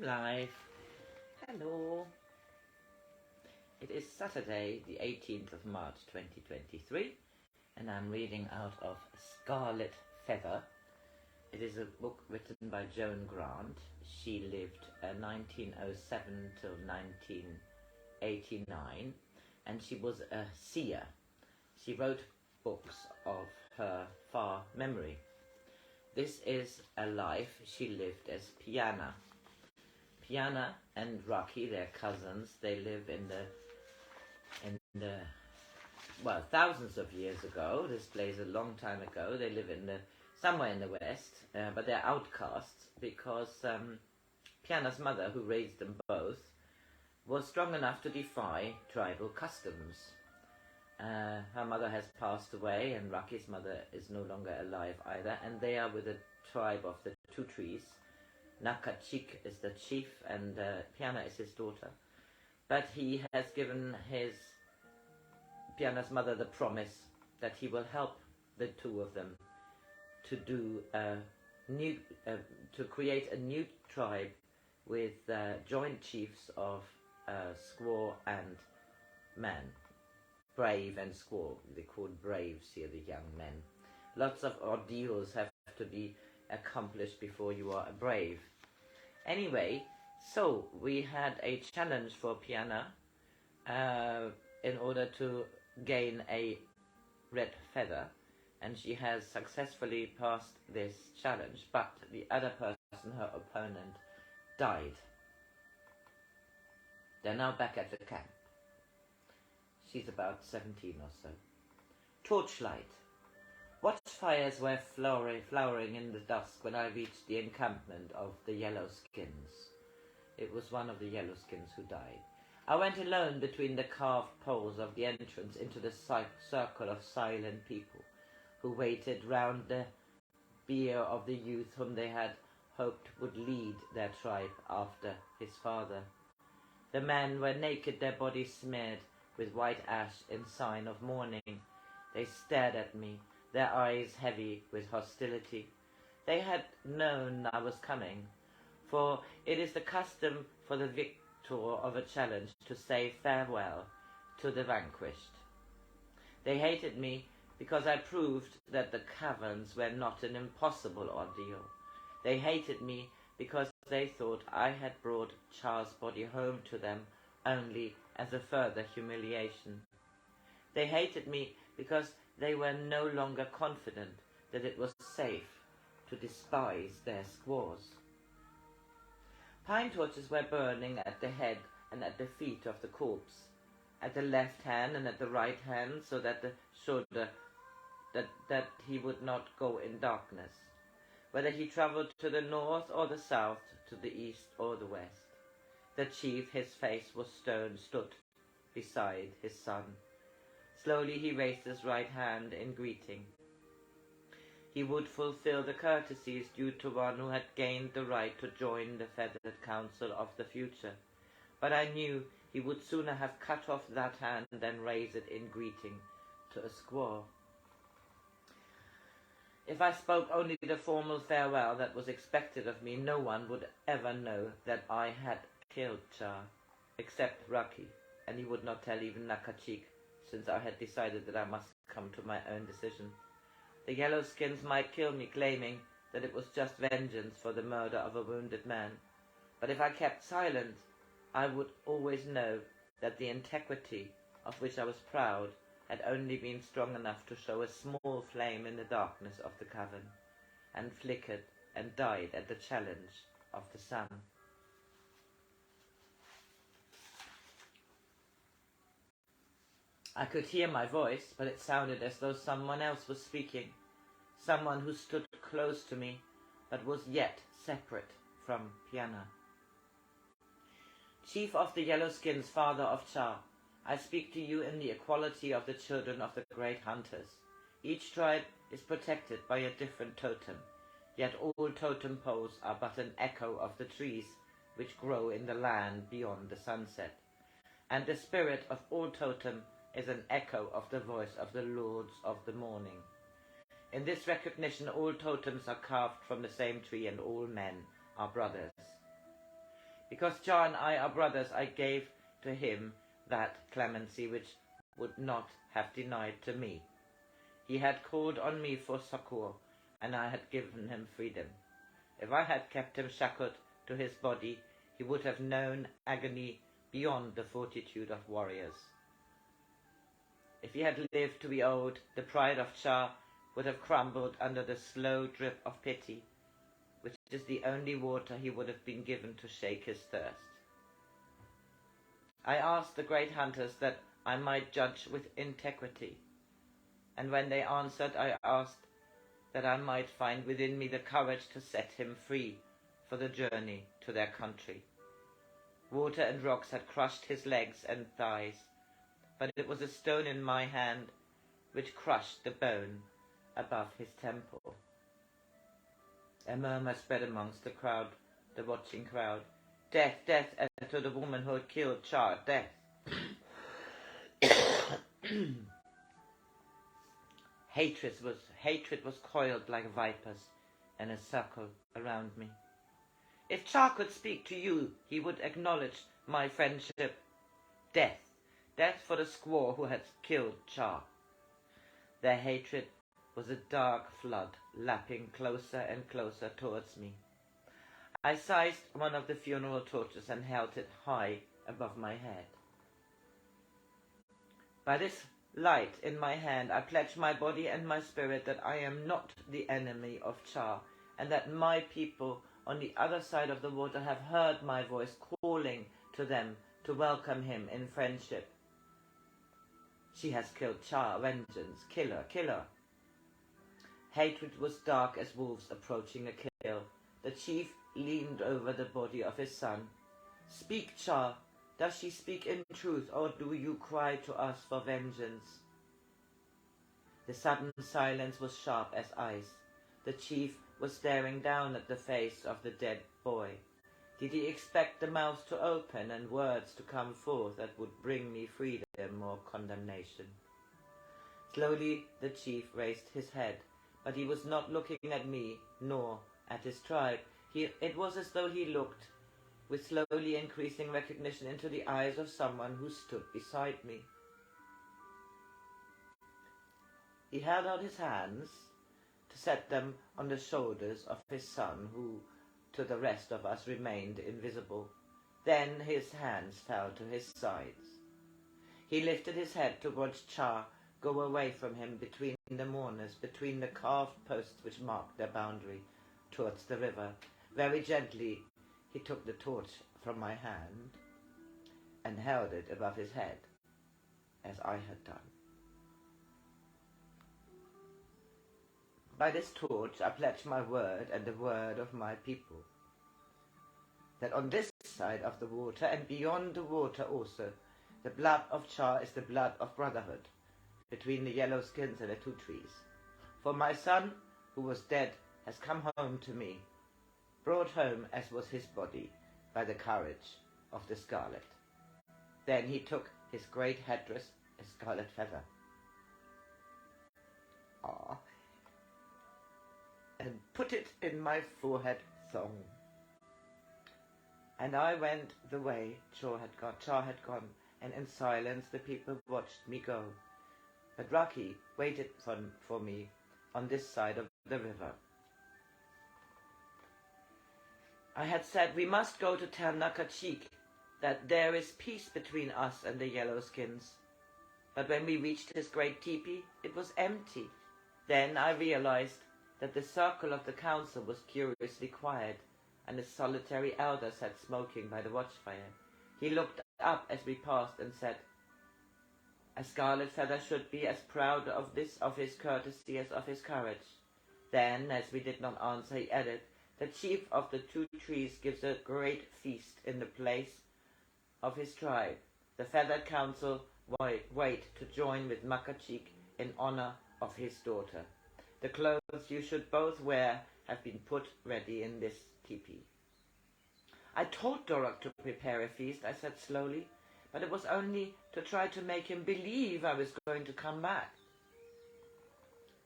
live. Hello. It is Saturday, the 18th of March 2023, and I'm reading out of Scarlet Feather. It is a book written by Joan Grant. She lived 1907 till 1989, and she was a seer. She wrote books of her far memory. This is a life she lived as Piyanah. Piyanah and Raki, their cousins, they live in the thousands of years ago. This place a long time ago. They live somewhere in the West, but they're outcasts because Piyanah's mother, who raised them both, was strong enough to defy tribal customs. Her mother has passed away, and Raki's mother is no longer alive either, and they are with the tribe of the two trees. Nakachik is the chief, and Piyanah is his daughter. But he has given Piyanah's mother the promise that he will help the two of them to create a new tribe with joint chiefs of squaw and man. Brave and squaw, they're called braves here, the young men. Lots of ordeals have to be accomplished before you are a brave. Anyway, so we had a challenge for Piyanah in order to gain a red feather, and she has successfully passed this challenge, but the other person, her opponent, died. They're now back at the camp. She's about 17 or so. Torchlight. Watchfires were flowering in the dusk when I reached the encampment of the Yellowskins. It was one of the Yellowskins who died. I went alone between the carved poles of the entrance into the circle of silent people who waited round the bier of the youth whom they had hoped would lead their tribe after his father. The men were naked, their bodies smeared with white ash in sign of mourning. They stared at me, their eyes heavy with hostility. They had known I was coming, for it is the custom for the victor of a challenge to say farewell to the vanquished. They hated me because I proved that the caverns were not an impossible ordeal. They hated me because they thought I had brought Char's body home to them only as a further humiliation. They hated me because they were no longer confident that it was safe to despise their squaws. Pine torches were burning at the head and at the feet of the corpse, at the left hand and at the right hand, so that that he would not go in darkness, whether he travelled to the north or the south, to the east or the west. The chief, his face was stone, stood beside his son. Slowly he raised his right hand in greeting. He would fulfill the courtesies due to one who had gained the right to join the feathered council of the future. But I knew he would sooner have cut off that hand than raise it in greeting to a squaw. If I spoke only the formal farewell that was expected of me, no one would ever know that I had killed Char, except Raki, and he would not tell even Nakachik, since I had decided that I must come to my own decision. The Yellowskins might kill me, claiming that it was just vengeance for the murder of a wounded man. But if I kept silent, I would always know that the integrity of which I was proud had only been strong enough to show a small flame in the darkness of the cavern, and flickered and died at the challenge of the sun. I could hear my voice, but it sounded as though someone else was speaking, someone who stood close to me, but was yet separate from Piyanah. Chief of the Yellowskins, father of Char, I speak to you in the equality of the children of the great hunters. Each tribe is protected by a different totem, yet all totem poles are but an echo of the trees which grow in the land beyond the sunset, and the spirit of all totem is an echo of the voice of the lords of the morning. In this recognition, all totems are carved from the same tree, and all men are brothers. Because Cha and I are brothers, I gave to him that clemency which would not have denied to me. He had called on me for succor, and I had given him freedom. If I had kept him shackled to his body, he would have known agony beyond the fortitude of warriors. If he had lived to be old, the pride of Cha would have crumbled under the slow drip of pity, which is the only water he would have been given to shake his thirst. I asked the great hunters that I might judge with integrity, and when they answered, I asked that I might find within me the courage to set him free for the journey to their country. Water and rocks had crushed his legs and thighs, but it was a stone in my hand which crushed the bone above his temple. A murmur spread amongst the crowd, the watching crowd. Death, death, and to the woman who had killed Cha, death. Hatred was coiled like vipers in a circle around me. If Cha could speak to you, he would acknowledge my friendship. Death, death for the squaw who had killed Cha. Their hatred was a dark flood, lapping closer and closer towards me. I seized one of the funeral torches and held it high above my head. By this light in my hand, I pledge my body and my spirit that I am not the enemy of Cha, and that my people on the other side of the water have heard my voice calling to them to welcome him in friendship. She has killed Cha, vengeance, kill her, kill her. Hatred was dark as wolves approaching a kill. The chief leaned over the body of his son. Speak, Cha. Does she speak in truth, or do you cry to us for vengeance? The sudden silence was sharp as ice. The chief was staring down at the face of the dead boy. Did he expect the mouth to open and words to come forth that would bring me freedom or condemnation? Slowly the chief raised his head, but he was not looking at me nor at his tribe. It was as though he looked with slowly increasing recognition into the eyes of someone who stood beside me. He held out his hands to set them on the shoulders of his son, who to the rest of us remained invisible. Then his hands fell to his sides. He lifted his head to watch Cha go away from him between the mourners, between the carved posts which marked their boundary, towards the river. Very gently he took the torch from my hand and held it above his head, as I had done. By this torch I pledge my word and the word of my people, that on this side of the water and beyond the water also, the blood of Cha is the blood of brotherhood between the yellow skins and the two trees. For my son, who was dead, has come home to me, brought home as was his body by the courage of the Scarlet. Then he took his great headdress, a scarlet feather, and put it in my forehead thong. And I went the way Cha had gone, and in silence the people watched me go. But Raki waited for me on this side of the river. I had said we must go to tell Nakachik that there is peace between us and the Yellowskins. But when we reached his great teepee, it was empty. Then I realized that the circle of the council was curiously quiet, and a solitary elder sat smoking by the watchfire. He looked up as we passed and said, "A scarlet feather should be as proud of his courtesy as of his courage." Then, as we did not answer, he added, "The chief of the two trees gives a great feast in the place of his tribe. The feathered council wait to join with Makachik in honor of his daughter. The clothes you should both wear have been put ready in this teepee." "I told Dorok to prepare a feast," I said slowly, "but it was only to try to make him believe I was going to come back."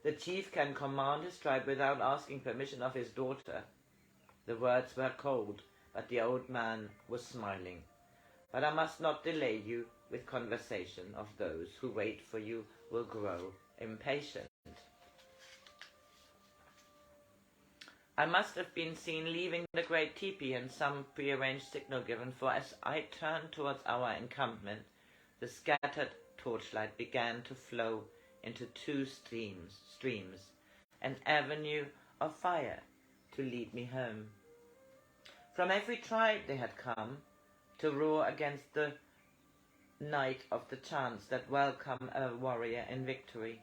"The chief can command his tribe without asking permission of his daughter." The words were cold, but the old man was smiling. But I must not delay you with conversation. Of those who wait for you will grow impatient. I must have been seen leaving the great teepee and some prearranged signal given, for as I turned towards our encampment, the scattered torchlight began to flow into two streams, an avenue of fire to lead me home. From every tribe they had come to roar against the night of the chants that welcome a warrior in victory.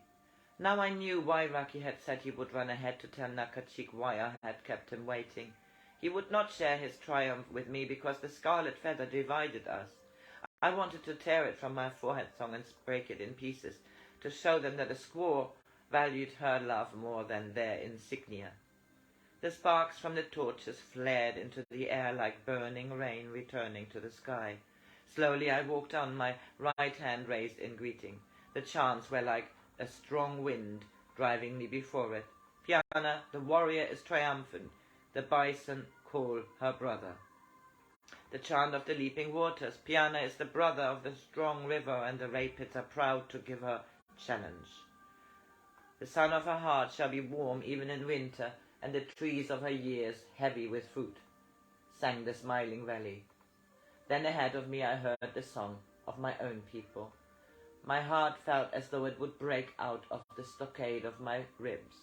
Now I knew why Raki had said he would run ahead to tell Nakachik why I had kept him waiting. He would not share his triumph with me because the scarlet feather divided us. I wanted to tear it from my forehead song and break it in pieces, to show them that a squaw valued her love more than their insignia. The sparks from the torches flared into the air like burning rain returning to the sky. Slowly I walked on, my right hand raised in greeting. The chants were like a strong wind driving me before it. Piyanah, the warrior, is triumphant. The bison call her brother. The chant of the leaping waters. Piyanah is the brother of the strong river, and the rapids are proud to give her challenge. The sun of her heart shall be warm even in winter, and the trees of her years heavy with fruit, sang the smiling valley. Then ahead of me I heard the song of my own people. My heart felt as though it would break out of the stockade of my ribs.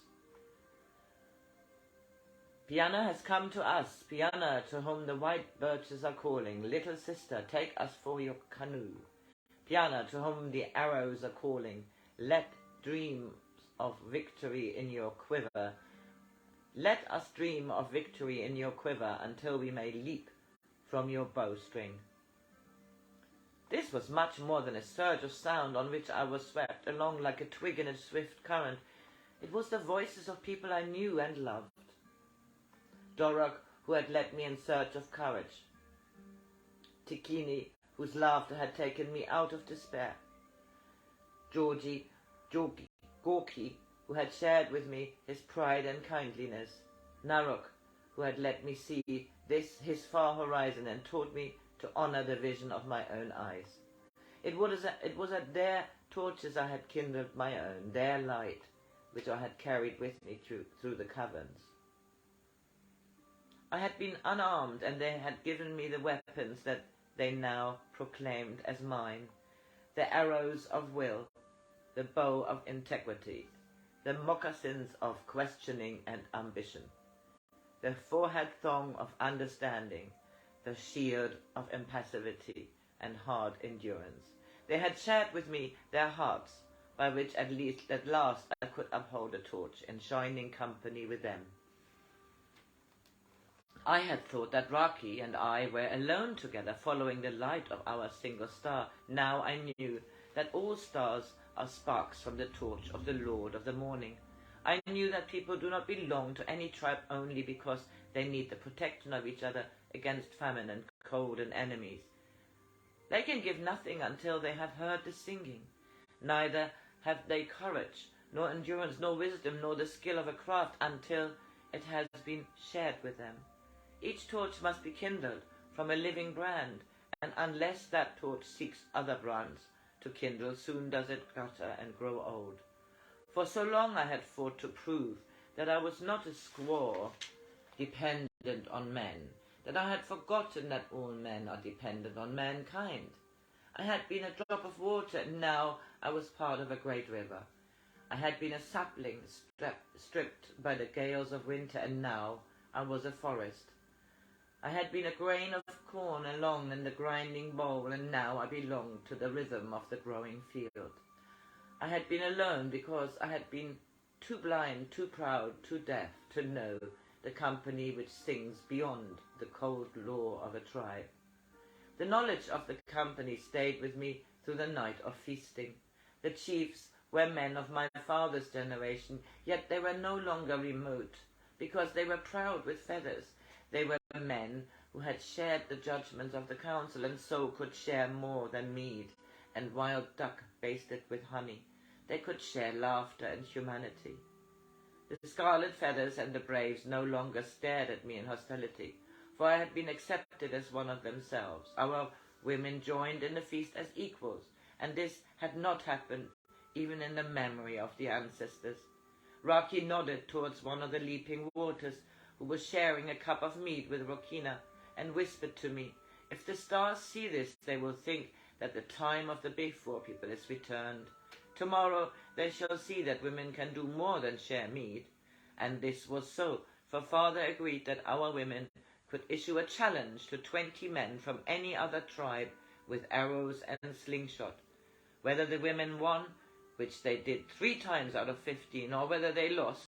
Piyanah has come to us, Piyanah, to whom the white birches are calling. Little sister, take us for your canoe. Piyanah, to whom the arrows are calling. Let dreams of victory in your quiver. Let us dream of victory in your quiver until we may leap from your bowstring. This was much more than a surge of sound on which I was swept along like a twig in a swift current. It was the voices of people I knew and loved. Dorok, who had led me in search of courage. Tikini, whose laughter had taken me out of despair. Gorky, who had shared with me his pride and kindliness. Narok, who had let me see his far horizon and taught me to honor the vision of my own eyes. It was at their torches I had kindled my own, their light, which I had carried with me through the caverns. I had been unarmed, and they had given me the weapons that they now proclaimed as mine, the arrows of will, the bow of integrity, the moccasins of questioning and ambition, the forehead thong of understanding, the shield of impassivity and hard endurance. They had shared with me their hearts, by which at last I could uphold a torch in shining company with them. I had thought that Raki and I were alone together, following the light of our single star. Now I knew that all stars are sparks from the torch of the Lord of the morning. I knew that people do not belong to any tribe only because they need the protection of each other against famine and cold and enemies. They can give nothing until they have heard the singing. Neither have they courage, nor endurance, nor wisdom, nor the skill of a craft until it has been shared with them. Each torch must be kindled from a living brand, and unless that torch seeks other brands to kindle, soon does it gutter and grow old. For so long I had fought to prove that I was not a squaw dependent on men, that I had forgotten that all men are dependent on mankind. I had been a drop of water, and now I was part of a great river. I had been a sapling stripped by the gales of winter, and now I was a forest. I had been a grain of corn along in the grinding bowl, and now I belonged to the rhythm of the growing field. I had been alone because I had been too blind, too proud, too deaf to know the company which sings beyond the cold law of a tribe. The knowledge of the company stayed with me through the night of feasting. The chiefs were men of my father's generation, yet they were no longer remote, because they were proud with feathers. They were men who had shared the judgments of the council, and so could share more than mead and wild duck basted with honey. They could share laughter and humanity. The scarlet feathers and the braves no longer stared at me in hostility, for I had been accepted as one of themselves. Our women joined in the feast as equals, and this had not happened even in the memory of the ancestors. Raki nodded towards one of the leaping waters, who was sharing a cup of mead with Rokina, and whispered to me, "If the stars see this, they will think that the time of the before people is returned. Tomorrow they shall see that women can do more than share mead." And this was so, for father agreed that our women could issue a challenge to 20 men from any other tribe with arrows and slingshot. Whether the women won, which they did 3 times out of 15, or whether they lost,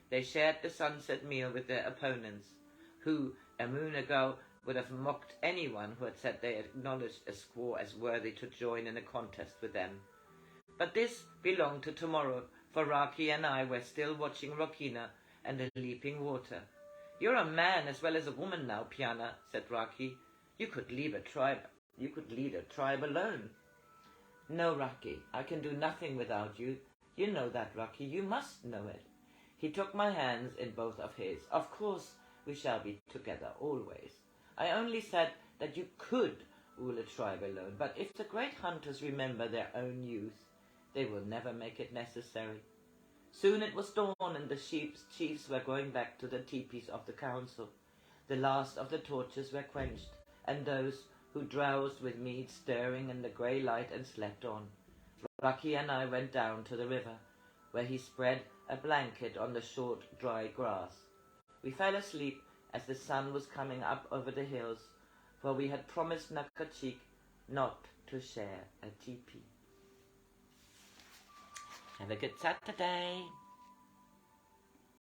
they shared the sunset meal with their opponents, who, a moon ago, would have mocked anyone who had said they acknowledged a squaw as worthy to join in a contest with them. But this belonged to tomorrow, for Raki and I were still watching Rokina and the leaping water. "You're a man as well as a woman now, Piyanah," said Raki. You could lead a tribe alone." "No, Raki, I can do nothing without you. You know that, Raki. You must know it." He took my hands in both of his. "Of course we shall be together always. I only said that you could rule a tribe alone, but if the great hunters remember their own youth, they will never make it necessary." Soon it was dawn, and the chiefs were going back to the teepees of the council. The last of the torches were quenched, and those who drowsed with mead stirring in the grey light and slept on. Raki and I went down to the river, where he spread a blanket on the short, dry grass. We fell asleep as the sun was coming up over the hills, for we had promised Nakachik not to share a teepee. Have a good Saturday.